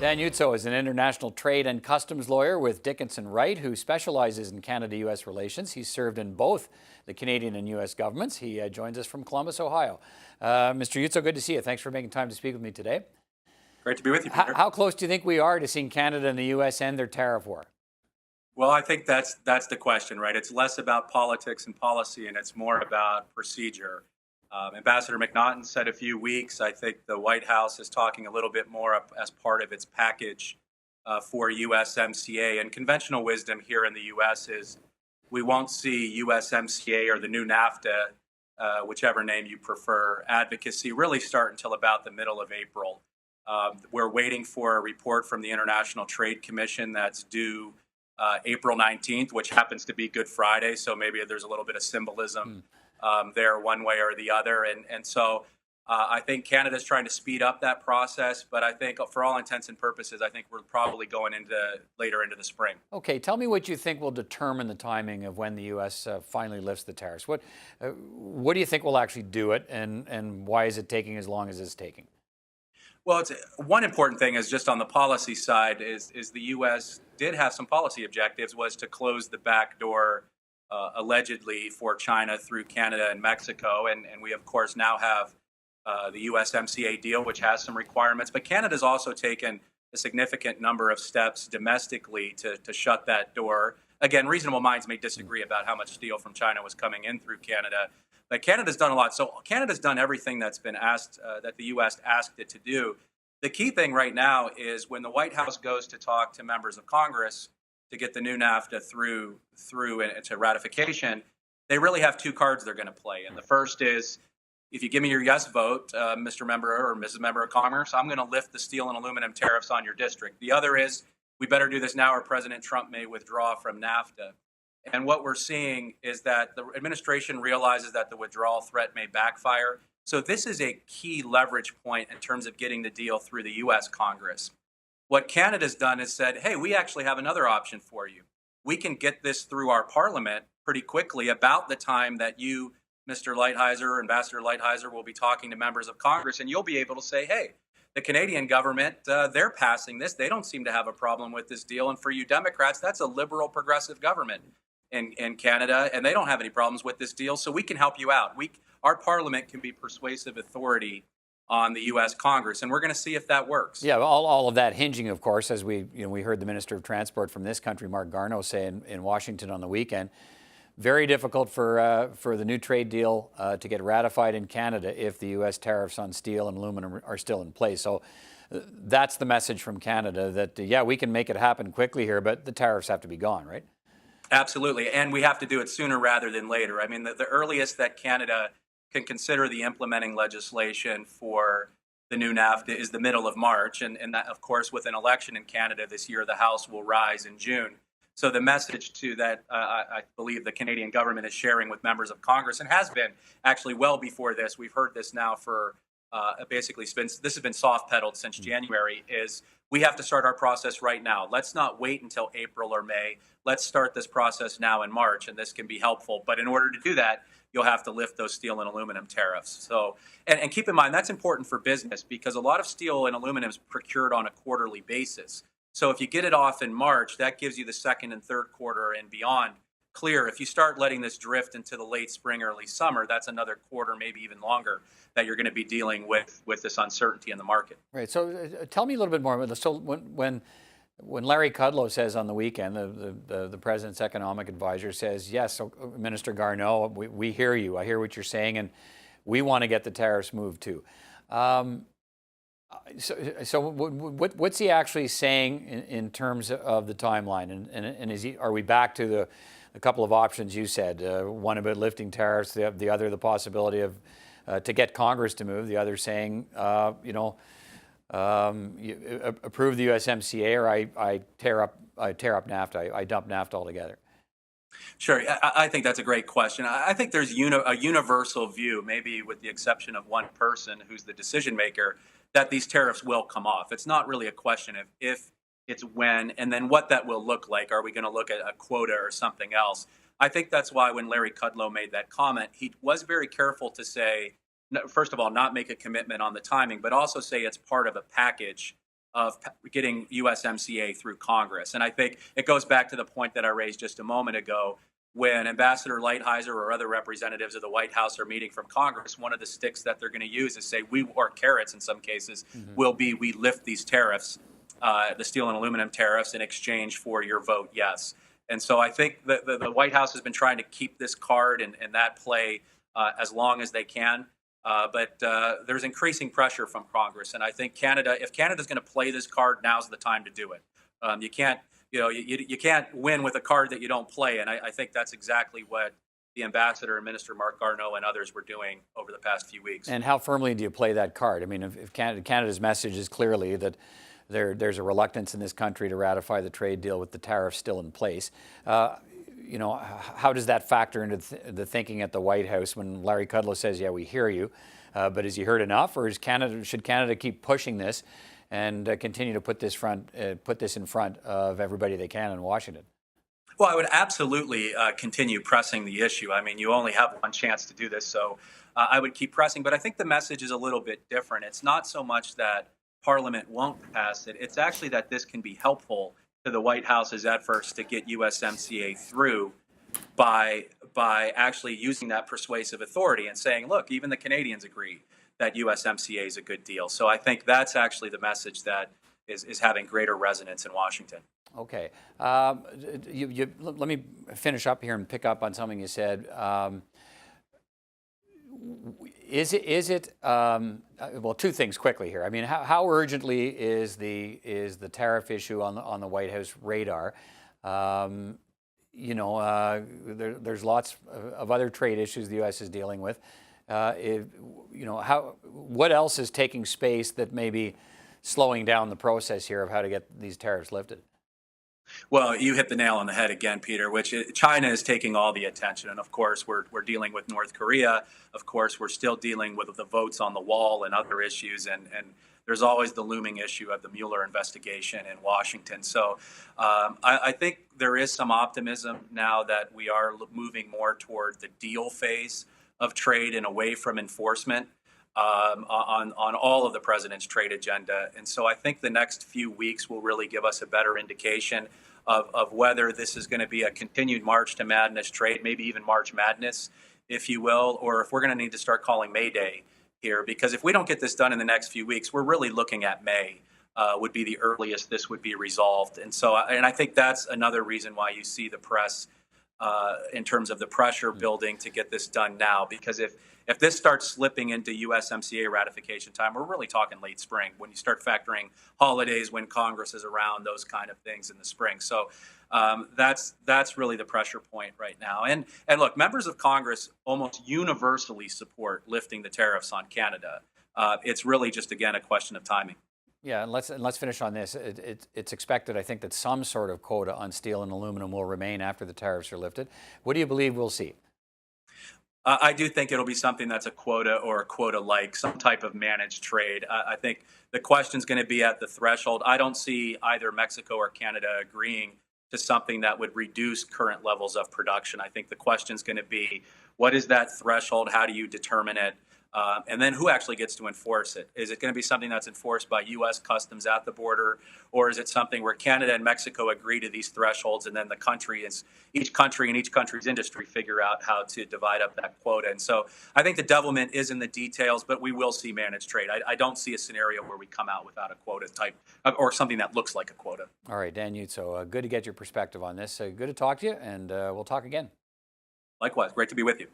Dan Ujczo is an international trade and customs lawyer with Dickinson Wright, who specializes in Canada-U.S. relations. He's served in both the Canadian and U.S. governments. He joins us from Columbus, Ohio. Mr. Ujczo, good to see you. Thanks for making time to speak with me today. Great to be with you, Peter. How close do you think we are to seeing Canada and the U.S. end their tariff war? Well, I think that's the question, right? It's less about politics and policy, and it's more about procedure. Ambassador McNaughton said a few weeks. I think the White House is talking a little bit more as part of its package for USMCA. And conventional wisdom here in the U.S. is we won't see USMCA or the new NAFTA, whichever name you prefer, advocacy really start until about the middle of April. We're waiting for a report from the International Trade Commission that's due April 19th, which happens to be Good Friday. So maybe there's a little bit of symbolism there one way or the other. And so I think Canada's trying to speed up that process. But I think for all intents and purposes, I think we're probably going later into the spring. Okay, tell me what you think will determine the timing of when the U.S. Finally lifts the tariffs. What do you think will actually do it, and why is it taking as long as it's taking? Well, one important thing is just on the policy side is the U.S. did have some policy objectives, was to close the back door allegedly for China through Canada and Mexico. And we, of course, now have the USMCA deal, which has some requirements. But Canada's also taken a significant number of steps domestically to shut that door. Again, reasonable minds may disagree about how much steel from China was coming in through Canada. But Canada's done a lot. So Canada's done everything that's been asked, that the U.S. asked it to do. The key thing right now is when the White House goes to talk to members of Congress to get the new NAFTA through to ratification, they really have two cards they're going to play. And the first is, if you give me your yes vote, Mr. Member or Mrs. Member of Congress, I'm going to lift the steel and aluminum tariffs on your district. The other is, we better do this now or President Trump may withdraw from NAFTA. And what we're seeing is that the administration realizes that the withdrawal threat may backfire. So this is a key leverage point in terms of getting the deal through the U.S. Congress. What Canada's done is said, hey, we actually have another option for you. We can get this through our parliament pretty quickly, about the time that you, Mr. Lighthizer, Ambassador Lighthizer, will be talking to members of Congress, and you'll be able to say, hey, the Canadian government, they're passing this. They don't seem to have a problem with this deal. And for you Democrats, that's a liberal progressive government in Canada, and they don't have any problems with this deal. So we can help you out. Our parliament can be persuasive authority on the U.S. Congress, and we're going to see if that works. Yeah, all of that hinging, of course, as we heard the Minister of Transport from this country, Mark Garneau, say in Washington on the weekend, very difficult for the new trade deal to get ratified in Canada if the U.S. tariffs on steel and aluminum are still in place. So that's the message from Canada, that, yeah, we can make it happen quickly here, but the tariffs have to be gone, right? Absolutely, and we have to do it sooner rather than later. I mean, the earliest that Canada can consider the implementing legislation for the new NAFTA is the middle of March. And that, of course, with an election in Canada this year, the House will rise in June. So the message to that, I believe the Canadian government is sharing with members of Congress, and has been actually well before this. We've heard this now for basically, this has been soft pedaled since January, is we have to start our process right now. Let's not wait until April or May. Let's start this process now in March, and this can be helpful. But in order to do that, you'll have to lift those steel and aluminum tariffs. So, and keep in mind, that's important for business, because a lot of steel and aluminum is procured on a quarterly basis. So if you get it off in March, that gives you the second and third quarter and beyond clear. If you start letting this drift into the late spring, early summer, that's another quarter, maybe even longer, that you're going to be dealing with this uncertainty in the market. Right. So tell me a little bit more about this. So when Larry Kudlow says on the weekend, the president's economic advisor says, yes, so Minister Garneau, we hear you. I hear what you're saying, and we want to get the tariffs moved too. So what's he actually saying in terms of the timeline? And are we back to the couple of options you said? One about lifting tariffs, the other the possibility of to get Congress to move, the other saying, approve the USMCA, or I tear up NAFTA, I dump NAFTA altogether. Sure. I think that's a great question. I think there's a universal view, maybe with the exception of one person who's the decision maker, that these tariffs will come off. It's not really a question of if, it's when, and then what that will look like. Are we going to look at a quota or something else? I think that's why when Larry Kudlow made that comment, he was very careful to say, first of all, not make a commitment on the timing, but also say it's part of a package of getting USMCA through Congress. And I think it goes back to the point that I raised just a moment ago. When Ambassador Lighthizer or other representatives of the White House are meeting from Congress, one of the sticks that they're going to use is say, or carrots in some cases, will be we lift these tariffs, the steel and aluminum tariffs, in exchange for your vote yes. And so I think the White House has been trying to keep this card and that play as long as they can. But there's increasing pressure from Congress. And I think if Canada's going to play this card, now's the time to do it. You can't. You can't win with a card that you don't play. And I think that's exactly what the ambassador and Minister Mark Garneau and others were doing over the past few weeks. And how firmly do you play that card? I mean, if Canada's message is clearly that there's a reluctance in this country to ratify the trade deal with the tariffs still in place, how does that factor into the thinking at the White House when Larry Kudlow says, yeah, we hear you, but has he heard enough, or should Canada keep pushing this and continue to put this in front of everybody they can in Washington? Well, I would absolutely continue pressing the issue. I mean, you only have one chance to do this, so I would keep pressing. But I think the message is a little bit different. It's not so much that Parliament won't pass it. It's actually that this can be helpful to the White House's efforts to get USMCA through by actually using that persuasive authority and saying, look, even the Canadians agree that USMCA is a good deal. So I think that's actually the message that is having greater resonance in Washington. Okay. Let me finish up here and pick up on something you said. Well, two things quickly here. I mean, how urgently is the tariff issue on the White House radar? There's lots of other trade issues the U.S. is dealing with. What else is taking space that may be slowing down the process here of how to get these tariffs lifted? Well, you hit the nail on the head again, Peter, China is taking all the attention. And of course, we're dealing with North Korea. Of course, we're still dealing with the votes on the wall and other issues. And there's always the looming issue of the Mueller investigation in Washington. So I think there is some optimism now that we are moving more toward the deal phase of trade and away from enforcement on all of the president's trade agenda. And so I think the next few weeks will really give us a better indication of whether this is going to be a continued March to Madness trade, maybe even March Madness, if you will, or if we're going to need to start calling May Day here. Because if we don't get this done in the next few weeks, we're really looking at May would be the earliest this would be resolved. And so, and I think that's another reason why you see the press in terms of the pressure building to get this done now. Because if this starts slipping into USMCA ratification time, we're really talking late spring when you start factoring holidays, when Congress is around, those kind of things in the spring. So that's really the pressure point right now. And look, members of Congress almost universally support lifting the tariffs on Canada. It's really just, again, a question of timing. Yeah, and let's finish on this. It's expected, I think, that some sort of quota on steel and aluminum will remain after the tariffs are lifted. What do you believe we'll see? I do think it'll be something that's a quota or a quota-like, some type of managed trade. I think the question's going to be at the threshold. I don't see either Mexico or Canada agreeing to something that would reduce current levels of production. I think the question's going to be, what is that threshold? How do you determine it? And then who actually gets to enforce it? Is it going to be something that's enforced by U.S. Customs at the border, or is it something where Canada and Mexico agree to these thresholds, and then each country and each country's industry figure out how to divide up that quota? And so I think the devilment is in the details, but we will see managed trade. I don't see a scenario where we come out without a quota type or something that looks like a quota. All right, Dan Ujczo, good to get your perspective on this. Good to talk to you, and we'll talk again. Likewise, great to be with you.